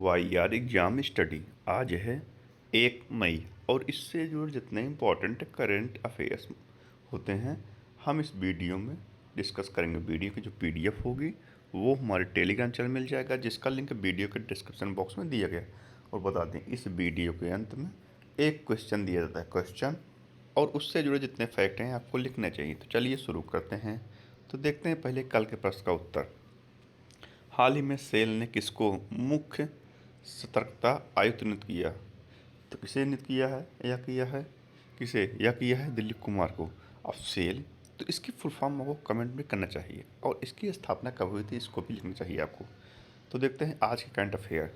वाईआर exam study आज है 1 मई और इससे जुड़े जितने इम्पोर्टेंट करंट अफेयर्स होते हैं हम इस वीडियो में डिस्कस करेंगे। वीडियो की जो पीडीएफ होगी वो हमारे टेलीग्राम चैनल मिल जाएगा, जिसका लिंक वीडियो के डिस्क्रिप्शन बॉक्स में दिया गया। और बता दें, इस वीडियो के अंत में एक क्वेश्चन दिया जाता है, क्वेश्चन और उससे जुड़े जितने फैक्ट हैं आपको लिखने चाहिए। तो चलिए शुरू करते हैं। तो देखते हैं पहले कल के प्रश्न का उत्तर। हाल ही में सेल ने किसको मुख्य सतर्कता आयुक्त नियुक्त किया? तो किसे नियुक्त किया है? या किया है किसे? या किया है दिलीप कुमार को। अब सेल, तो इसकी फुल फॉर्म आपको कमेंट में करना चाहिए और इसकी स्थापना कब हुई थी इसको भी लिखना चाहिए आपको। तो देखते हैं आज के करंट अफेयर।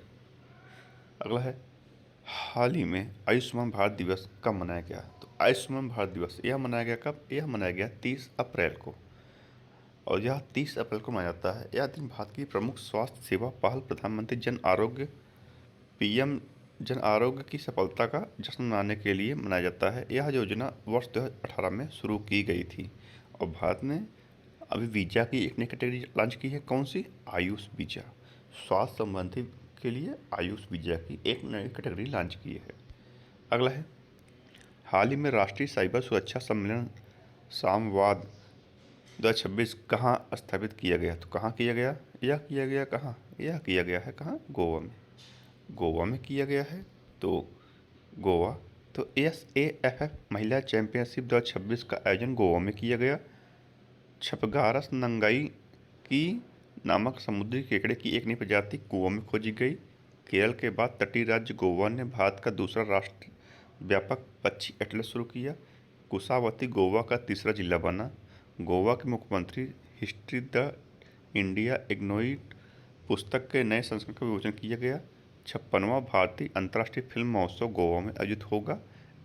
अगला है, हाल ही में आयुष्मान भारत दिवस कब मनाया गया? तो आयुष्मान भारत दिवस यह मनाया गया कब? यह मनाया गया 30 अप्रैल को। और यह 30 अप्रैल को मनाया जाता है। यह दिन भारत की प्रमुख स्वास्थ्य सेवा पहल प्रधानमंत्री जन आरोग्य पीएम जन आरोग्य की सफलता का जश्न मनाने के लिए मनाया जाता है। यह योजना वर्ष 2018 में शुरू की गई थी और भारत ने अभी वीजा की एक नई कैटेगरी लॉन्च की है। कौन सी? आयुष वीजा। स्वास्थ्य संबंधी के लिए आयुष वीजा की एक नई कैटेगरी लॉन्च की है। अगला है, हाल ही में राष्ट्रीय साइबर सुरक्षा सम्मेलन सामवाद 2026 कहाँ स्थापित किया गया? तो कहाँ किया गया? यह किया गया कहाँ? यह किया गया है कहाँ? गोवा में। गोवा में किया गया है। तो गोवा, तो SAFF महिला चैंपियनशिप 2026 का आयोजन गोवा में किया गया। छपगारस नंगाई की नामक समुद्री केकड़े की एक नई प्रजाति गोवा में खोजी गई। केरल के बाद तटीय राज्य गोवा ने भारत का दूसरा राष्ट्र व्यापक पक्षी एटलस शुरू किया। कुशावती गोवा का तीसरा जिला बना। गोवा के मुख्यमंत्री हिस्ट्री द इंडिया इग्नोइट पुस्तक के नए संस्करण का विमोचन किया गया। 56वां भारतीय अंतर्राष्ट्रीय फिल्म महोत्सव गोवा में आयोजित होगा।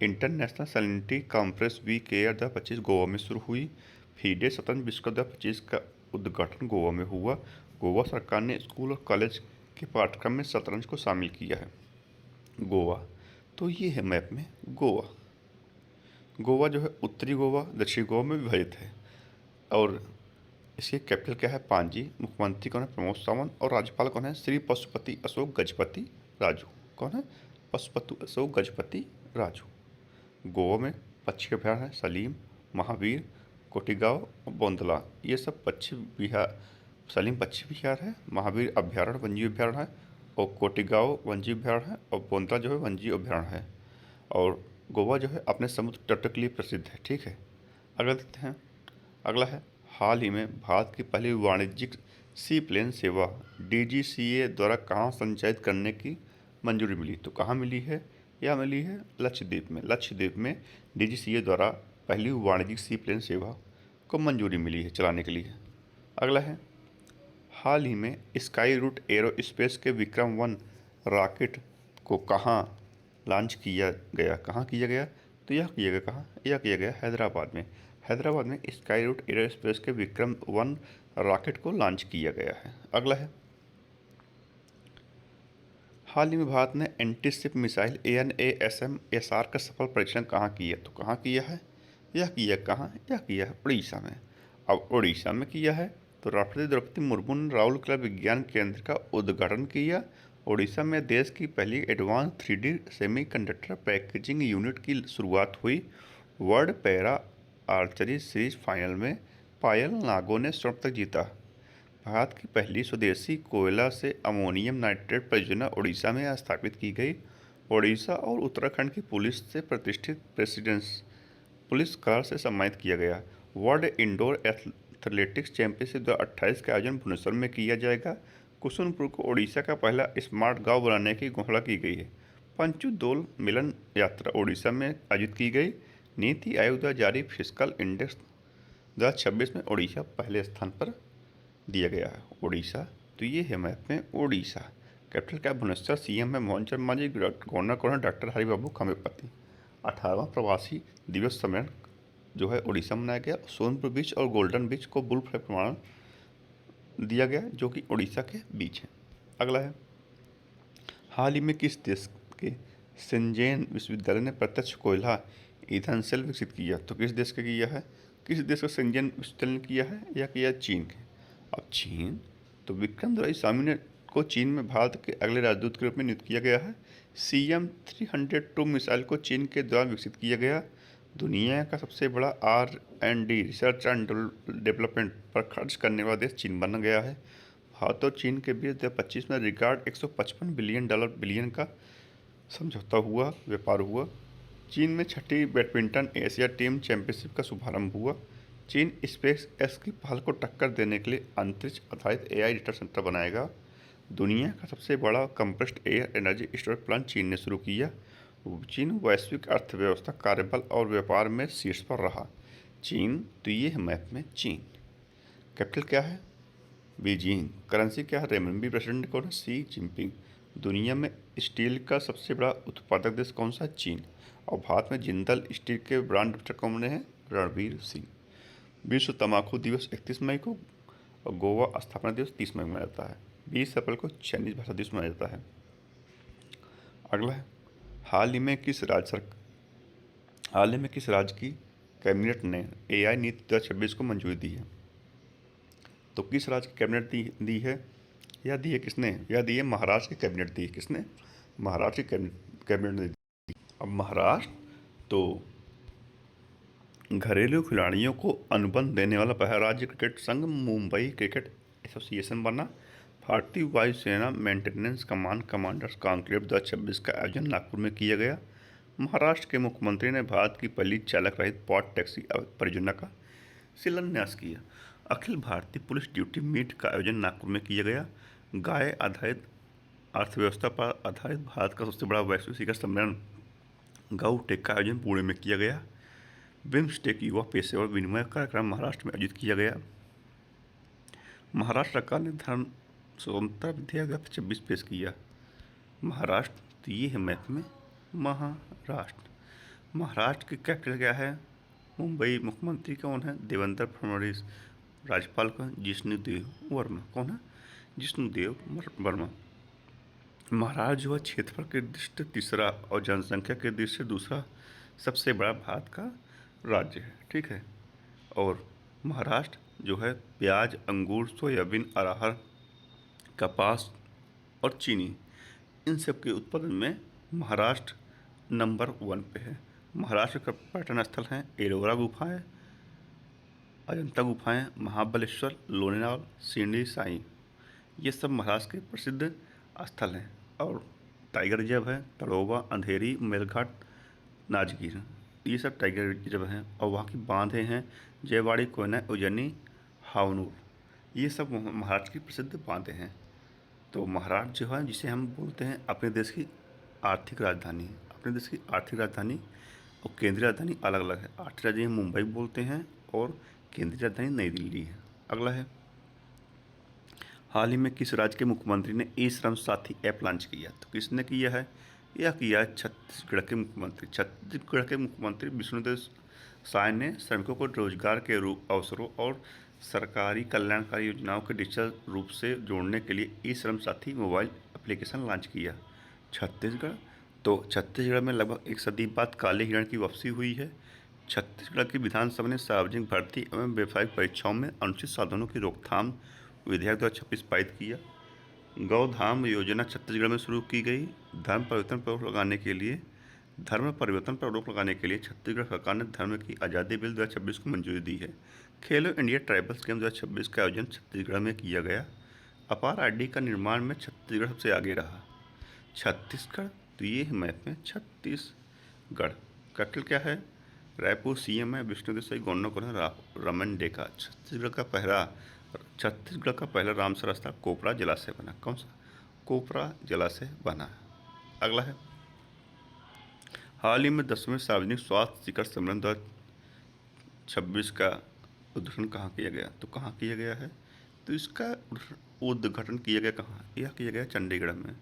International salinity conference week air 2025 Goa में शुरू हुई। फीडे स्वतंत्र विश्व 2025 का उद्घाटन गोवा में हुआ। गोवा सरकार ने स्कूल और कॉलेज के पाठ्यक्रम में शतरंज को शामिल किया है। गोवा, तो ये है मैप में गोवा। गोवा जो है उत्तरी गोवा दक्षिणी गोवा में विभाजित है। और इसकी कैपिटल क्या है? पांजी। मुख्यमंत्री कौन है? प्रमोद सावंत। और राज्यपाल कौन है? श्री पशुपति अशोक गजपति राजू। कौन है? पशुपति अशोक गजपति राजू। गोवा में पक्षी अभयारण्य है सलीम, महावीर, कोटिगांव और बोंदला। ये सब पक्षी विहार। सलीम पक्षी विहार है, महावीर अभयारण्य वन्यजीव अभयारण्य है और कोटिगांव वन्यजीव अभयारण्य है और बोंदला जो है वन्यजीव अभयारण्य है। और गोवा जो है अपने समुद्र तट के लिए प्रसिद्ध है। ठीक है, अगला देखते हैं। अगला है, हाल ही में भारत की पहली वाणिज्यिक सी प्लेन सेवा DGCA द्वारा कहाँ संचालित करने की मंजूरी मिली? तो कहाँ मिली है? यह मिली है लक्षद्वीप में। लक्षद्वीप में DGCA द्वारा पहली वाणिज्यिक सी प्लेन सेवा को मंजूरी मिली है चलाने के लिए। अगला है, हाल ही में स्काई रूट एरोस्पेस के विक्रम 1 रॉकेट को कहाँ लॉन्च किया गया? कहाँ किया गया? तो यह किया गया कहाँ? यह किया गया हैदराबाद में। हैदराबाद में स्काई रूट एरोस्पेस के विक्रम 1 रॉकेट को लॉन्च किया गया है। अगला है, हाल ही में भारत ने एंटीशिप मिसाइल ANASM-SR का सफल परीक्षण कहाँ किया? तो कहाँ किया है? यह किया कहाँ? यह किया है उड़ीसा में। अब उड़ीसा में किया है तो राष्ट्रपति द्रौपदी मुर्मू ने राउरकेला विज्ञान केंद्र का उद्घाटन किया। उड़ीसा में देश की पहली advance 3D semiconductor packaging unit की शुरुआत हुई। World para archery series final में पायल नागो ने स्वर्ण पदक जीता। भारत की पहली स्वदेशी कोयला से अमोनियम नाइट्रेट परियोजना उड़ीसा में स्थापित की गई। उड़ीसा और उत्तराखंड की पुलिस से प्रतिष्ठित प्रेसिडेंस पुलिस कार से सम्मानित किया गया। वर्ल्ड इंडोर एथलेटिक्स चैंपियनशिप 2028 का आयोजन भुवनेश्वर में किया जाएगा। कुसुमपुर को उड़ीसा का पहला स्मार्ट गांव बनाने की घोषणा की गई है। पंचुदोल मिलन यात्रा उड़ीसा में आयोजित की गई। नीति आयोग द्वारा जारी फिस्कल इंडेक्स 2026 में उड़ीसा पहले स्थान पर दिया गया है। उड़ीसा, तो ये है मैप में उड़ीसा। कैपिटल क्या? भुवनेश्वर। CM है मोहन शर्मा जी। गवर्नर कौन है? डॉक्टर हरिबाबू खम्मेपति। 18वां प्रवासी दिवस सम्मेलन जो है उड़ीसा में मनाया गया। सोनपुर बीच और गोल्डन बीच को बुल फ्लैग प्रमाण दिया गया जो कि उड़ीसा के बीच है। अगला है, हाल ही में किस देश के शेंजेन विश्वविद्यालय ने प्रत्यक्ष कोयला ईंधन सेल विकसित किया? तो किस देश का किया है? किस देश का शेंजेन विश्वविद्यालय ने किया है? या किया चीन के? अब चीन, तो विक्रम दोराई स्वामी ने को चीन में भारत के अगले राजदूत के रूप में नियुक्त किया गया है। CM-302 मिसाइल को चीन के द्वारा विकसित किया गया। दुनिया का सबसे बड़ा R&D रिसर्च एंड डेवलपमेंट पर खर्च करने वाला देश चीन बन गया है। भारत और चीन के बीच 2025 में रिकॉर्ड $155 बिलियन का समझौता हुआ व्यापार हुआ। चीन में छठी बैडमिंटन एशिया टीम चैंपियनशिप का शुभारंभ हुआ। चीन स्पेस एक्स की पहल को टक्कर देने के लिए अंतरिक्ष आधारित AI डेटा सेंटर बनाएगा। दुनिया का सबसे बड़ा compressed air energy storage plant चीन ने शुरू किया। चीन वैश्विक अर्थव्यवस्था, कार्यबल और व्यापार में शीर्ष पर रहा। चीन, तो ये है मैप में चीन। कैपिटल क्या है? बीजिंग। करेंसी क्या है? रेमनबी। प्रेसिडेंट कौन है? Xi Jinping. दुनिया में स्टील का सबसे बड़ा उत्पादक देश कौन सा है? चीन। और भारत में जिंदल स्टील के ब्रांड एम्बेसडर कौन है? रणवीर सिंह। विश्व तंबाकू दिवस 31 मई को और गोवा स्थापना दिवस 30 मई को मनाया जाता है। 20 अप्रैल को चाइनीज भाषा दिवस मनाया जाता है। अगला है, हाल ही में किस राज्य की कैबिनेट ने AI नीति 2026 को मंजूरी दी है? तो किस राज्य की कैबिनेट दी है? या दी है किसने? या दी है महाराष्ट्र की कैबिनेट दी है। किसने? महाराष्ट्र की कैबिनेट ने दी। अब महाराष्ट्र तो घरेलू खिलाड़ियों को अनुबंध देने वाला पहला राज्य क्रिकेट संघ मुंबई क्रिकेट एसोसिएशन बना। भारतीय वायुसेना मेंटेनेंस कमान कमांडर्स कॉन्क्लेव 2026 का आयोजन नागपुर में किया गया। महाराष्ट्र के मुख्यमंत्री ने भारत की पहली चालक रहित पॉड टैक्सी परियोजना का शिलान्यास किया। Akhil Bharatiya police duty meet का आयोजन नागपुर में किया गया। गाय आधारित अर्थव्यवस्था पर आधारित भारत का सबसे बड़ा वैश्विक शिखर सम्मेलन गौ टेक का आयोजन पुणे में किया गया। बिम्स्टेक युवा पेशेवर विनिमय कार्यक्रम महाराष्ट्र में आयोजित किया गया। महाराष्ट्र सरकार ने धर्म स्वतंत्रता विधेयक 2026 पेश किया। महाराष्ट्र, तो ये है मैप में महाराष्ट्र। महाराष्ट्र की कैपिटल क्या है? मुंबई। मुख्यमंत्री कौन है? देवेंद्र फडणवीस। राज्यपाल कौन? जिष्णुदेव वर्मा। कौन है? जिष्णुदेव वर्मा। महाराष्ट्र जो है क्षेत्रफल की दृष्टि से तीसरा और जनसंख्या की दृष्टि से दूसरा सबसे बड़ा भारत का राज्य है। ठीक है। और महाराष्ट्र जो है प्याज, अंगूर, सोयाबीन, अरहर, कपास और चीनी, इन सब के उत्पादन में महाराष्ट्र नंबर 1 पे है। महाराष्ट्र का पर्यटन स्थल हैं एलोरा गुफाएं, अजंता गुफाएं, महाबलेश्वर, लोनावाला, शिरडी साई, ये सब महाराष्ट्र के प्रसिद्ध स्थल हैं। और टाइगर रिजर्व है तड़ोबा, अंधेरी, मेलघाट, नाजगीर, ये सब टाइगर रिजर्व हैं। और वहाँ की बांधें हैं जयवाड़ी, कोयना, उज्जैनी, हावनूर, ये सब महाराष्ट्र की प्रसिद्ध बांधें हैं। तो महाराष्ट्र जो है जिसे हम बोलते हैं अपने देश की आर्थिक राजधानी। अपने देश की आर्थिक राजधानी और केंद्रीय राजधानी अलग अलग है। आर्थिक राजधानी मुंबई बोलते हैं और केंद्रीय राजधानी नई दिल्ली है। अगला है, हाल ही में किस राज्य के मुख्यमंत्री ने ई श्रम साथी ऐप लॉन्च किया? तो किसने किया है? यह किया है छत्तीसगढ़ के मुख्यमंत्री। छत्तीसगढ़ के मुख्यमंत्री विष्णुदेव साय ने श्रमिकों को रोजगार के अवसरों और सरकारी कल्याणकारी योजनाओं के डिजिटल रूप से जोड़ने के लिए ई श्रम साथी मोबाइल एप्लीकेशन लॉन्च किया। छत्तीसगढ़, तो छत्तीसगढ़ में लगभग 1 सदी बाद काले हिरण की वापसी हुई है। छत्तीसगढ़ की विधानसभा ने सार्वजनिक भर्ती एवं व्यावसायिक परीक्षाओं में अनुचित साधनों की रोकथाम विधेयक 2026 पारित किया। गौधाम योजना छत्तीसगढ़ में शुरू की गई। धर्म परिवर्तन पर रोक लगाने के लिए छत्तीसगढ़ सरकार ने धर्म की आज़ादी बिल 2026 को मंजूरी दी है। खेलो इंडिया ट्राइबल्स गेम 2026 का आयोजन छत्तीसगढ़ में किया गया। अपार आईडी का निर्माण में छत्तीसगढ़ सबसे आगे रहा। छत्तीसगढ़, तो ये है मैप में छत्तीसगढ़। कैपिटल क्या है? रायपुर। CM है विष्णुदेव साई, गवर्नर कौन है? रमन डेका। छत्तीसगढ़ का पहला रामसर रास्ता कोपरा जलाशय बना। कौन सा? कोपरा जलाशय बना। अगला है, हाल ही में 10वें सार्वजनिक स्वास्थ्य शिखर सम्मेलन 2026 का उद्घाटन कहाँ किया गया? तो कहाँ किया गया है? तो इसका उद्घाटन किया गया कहाँ? यह किया गया चंडीगढ़ में।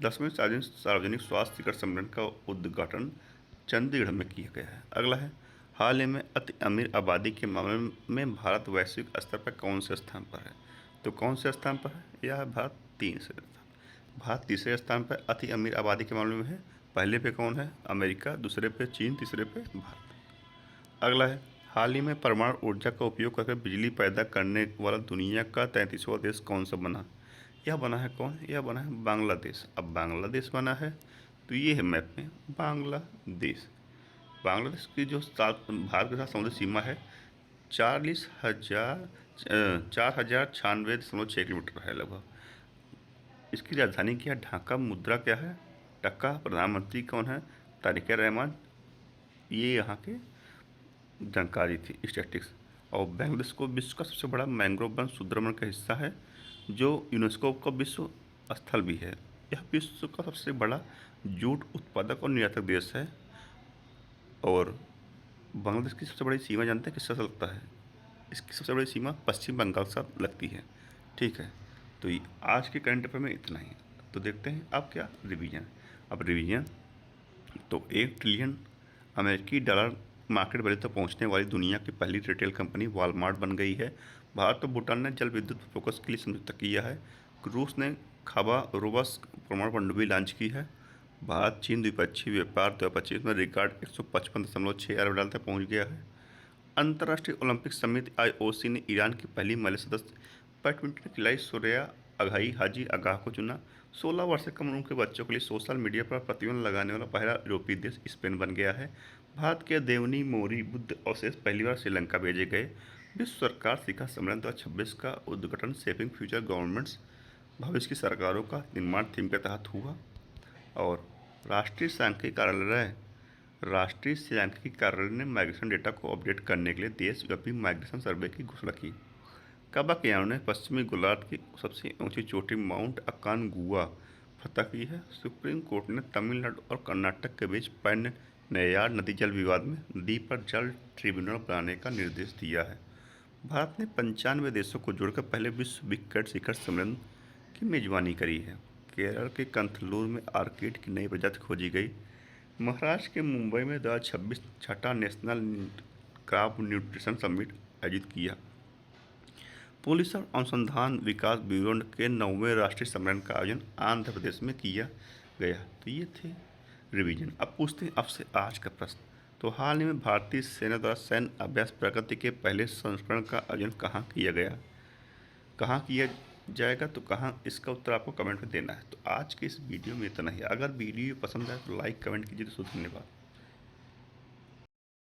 10वें सार्वजनिक स्वास्थ्य शिखर सम्मेलन का उद्घाटन चंडीगढ़ में किया गया है। अगला है, हाल ही में अति अमीर आबादी के मामले में भारत वैश्विक स्तर पर कौन से स्थान पर है? तो कौन से स्थान पर है? यह है भारत भारत तीसरे स्थान पर अति अमीर आबादी के मामले में है। पहले पे कौन है? अमेरिका, दूसरे पे चीन, तीसरे पे भारत। अगला है, हाल ही में परमाणु ऊर्जा का उपयोग करके बिजली पैदा करने वाला दुनिया का 33वां देश कौन सा बना? यह बना है कौन? यह बना है बांग्लादेश। अब बांग्लादेश बना है तो ये है मैप में बांग्लादेश। बांग्लादेश की जो भारत के साथ समुद्री सीमा है 4096.6 किलोमीटर है लगभग। इसकी राजधानी क्या है? ढाका। मुद्रा क्या है? टका। प्रधानमंत्री कौन है? तारिक रहमान। ये यहाँ के जानकारी थी, स्टैटिस्टिक्स। और बांग्लादेश को विश्व का सबसे बड़ा मैंग्रोव वन सुंदरबन का हिस्सा है, जो यूनेस्को का विश्व स्थल भी है। यह विश्व का सबसे बड़ा जूट उत्पादक और निर्यातक देश है। और बांग्लादेश की सबसे बड़ी सीमा जानते हैं किसके साथ लगता है? इसकी सबसे बड़ी सीमा पश्चिम बंगाल के साथ लगती है। ठीक है, तो ये आज के करंट अफेयर में इतना ही। तो देखते हैं अब क्या रिवीजन। अब रिवीजन तो 1 ट्रिलियन अमेरिकी डॉलर मार्केट वैल्यू तक पहुंचने वाली दुनिया की पहली रिटेल कंपनी वॉलमार्ट बन गई है। भारत और भूटान ने जल विद्युत फोकस के लिए समझौता किया है। रूस ने खाबारोव्स्क परमाणु पनडुब्बी लॉन्च की है। भारत चीन द्विपक्षीय व्यापार 2025 में रिकॉर्ड 155.6 अरब डॉलर तक पहुँच गया है। अंतर्राष्ट्रीय ओलंपिक समिति आईओसी ने ईरान की पहली महिला सदस्य बैडमिंटन खिलाड़ी सोरेया अघाई हाजी आगाह को चुना। 16 वर्ष से कम उम्र के बच्चों के लिए सोशल मीडिया पर प्रतिबंध लगाने वाला पहला यूरोपीय देश स्पेन बन गया है। भारत के देवनी मोरी बुद्ध अवशेष पहली बार श्रीलंका भेजे गए। विश्व सरकार शिखर सम्मेलन 2026 का उद्घाटन शेपिंग फ्यूचर गवर्नमेंट्स भविष्य की सरकारों का निर्माण थीम के तहत हुआ। और राष्ट्रीय सांख्यिकी कार्यालय ने माइग्रेशन डेटा को अपडेट करने के लिए देशव्यापी माइग्रेशन सर्वे की घोषणा की। काबाकियानो ने पश्चिमी गोलार्ध की सबसे ऊंची चोटी माउंट अकानगुआ फतह की है। सुप्रीम कोर्ट ने तमिलनाडु और कर्नाटक के बीच पेन्नैयार नदी जल विवाद में नदी पर जल ट्रिब्यूनल बनाने का निर्देश दिया है। भारत ने 95 देशों को जोड़कर पहले विश्व विकेट शिखर सम्मेलन की मेजबानी करी है। केरल के कंथलूर में आर्किड की नई प्रजाति खोजी गई। महाराष्ट्र के मुंबई में 2026 छठा नेशनल क्रॉप न्यूट्रिशन समिट आयोजित किया। पुलिस और अनुसंधान विकास ब्यूरो के 9वें राष्ट्रीय सम्मेलन का आयोजन आंध्र प्रदेश में किया गया। तो ये थे रिवीजन। अब पूछते हैं आपसे आज का प्रश्न। तो हाल ही में भारतीय सेना द्वारा सैन्य अभ्यास प्रगति के पहले संस्करण का आयोजन कहाँ किया गया? कहाँ किया जाएगा? तो कहाँ? इसका उत्तर आपको कमेंट में देना है। तो आज के इस वीडियो में इतना ही। अगर वीडियो पसंद आए तो लाइक कमेंट कीजिए। तो धन्यवाद।